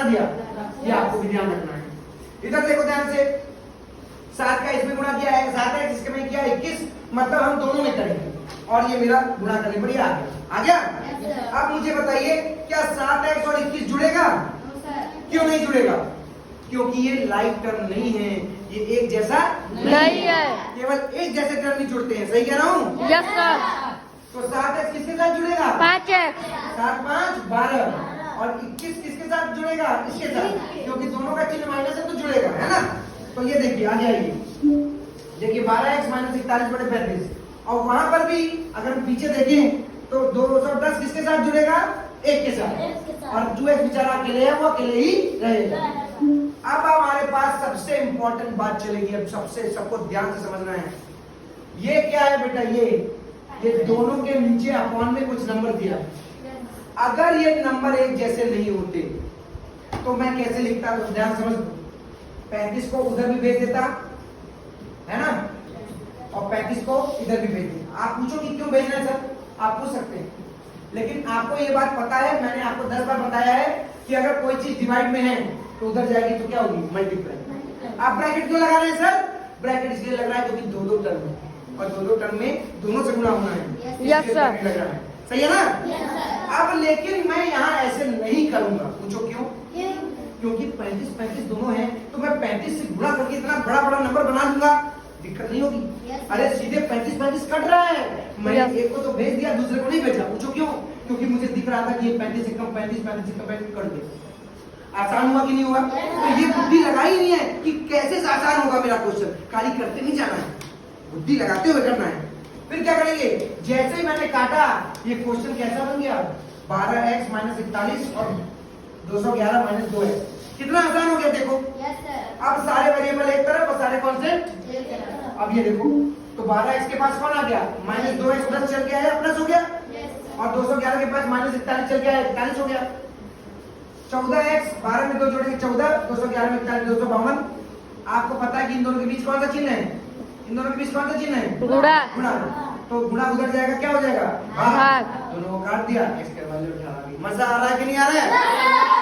दिया, ये आपको भी ध्यान रखना है। इधर देखो ध्यान से, 7 का इसमें गुणा किया है, 7x इसके में किया 21, मतलब हम दोनों में करेंगे और ये मेरा गुणा करने पर आ गया। अब मुझे बताइए क्या 7x और 21 जुड़ेगा? क्यों नहीं जुड़ेगा? क्योंकि ये लाइक टर्म नहीं है, ये एक जैसा नहीं है, केवल एक जैसे टर्म ही जुड़ते हैं। सही कह रहा हूँ? Yes sir. तो 7x किसके साथ जुड़ेगा? 5x। 7 5 12 और 21 किसके साथ जुड़ेगा? इसके साथ, क्योंकि दोनों का चिन्ह माइनस है तो जुड़ेगा, है ना। तो ये देखिए आ जाइए, देखिए 12x माइनस 41/35 और वहां पर भी अगर हम पीछे देखें तो 210 किसके साथ जुड़ेगा? 1 के साथ, और जो एक बेचारा अकेले है वो अकेले ही रहेगा। अब हमारे पास सबसे इंपॉर्टेंट बात चलेगी, अब सबको ध्यान से समझना है। ये क्या है बेटा? ये दोनों के नीचे अपॉन में कुछ नंबर दिया। अगर ये नंबर एक जैसे नहीं होते तो मैं कैसे लिखता? ध्यान समझ, 35 को उधर भी भेज देता, है ना, और 35 को इधर भी भेज देता। आप पूछो कि क्यों भेजना है सर, आप पूछ सकते हैं, लेकिन आपको ये बात पता है, मैंने आपको 10 बार बताया है कि अगर कोई चीज डिवाइड में है तो उधर जाएगी तो क्या होगी? मल्टीप्लाई। आप ब्रैकेट क्यों लगा रहे हैं सर? ब्रैकेट इसलिए लग रहा है क्योंकि दो टर्म है और दो टर्म में दोनों से गुणा होना है। Yes sir. लग रहा है, सही है ना? अब लेकिन मैं यहाँ ऐसे नहीं करूंगा। पूछो क्यों? क्योंकि 35 दोनों हैं तो मैं 35 से गुणा करके इतना बड़ा नंबर बना दूंगा, दिक्कत नहीं होगी। अरे सीधे 35 कट रहा है, मैंने एक को तो भेज दिया, दूसरे को नहीं भेजा। पूछो क्यों? क्योंकि मुझे दिख रहा था कि ये 35 से कम 35 कट गए। आसान हुआ कि नहीं हुआ? तो ये बुद्धि लगाई नहीं है कि कैसे आसान होगा मेरा क्वेश्चन, खाली करते नहीं जाना है, बुद्धि लगाते हुए करना है। फिर क्या करेंगे? जैसे ही मैंने काटा ये क्वेश्चन कैसा बन गया? 12x माइनस 41 और 211 माइनस 2x। कितना आसान हो गया देखो। अब सारे वेरिएबल एक तरफ और सारे कांस्टेंट। अब ये देखो तो 12x के पास कौन आ गया? माइनस 2x प्लस चल गया है, प्लस हो गया, और 211 के पास माइनस 41 चल गया है, 41 हो गया। 14x 12 में 2 जोड़ेंगे 14, 211 में 41 252। आपको पता है कि इन दोनों के बीच कौन सा चिन्ह है? इन दोनों के बीच कौन सा चिन्ह है? गुणा। तो गुणा उधर जाएगा, क्या हो जाएगा? भाग। दोनों को काट दिया, x के वैल्यू 18 आ गई। मजा आ रहा है कि नहीं आ रहा है?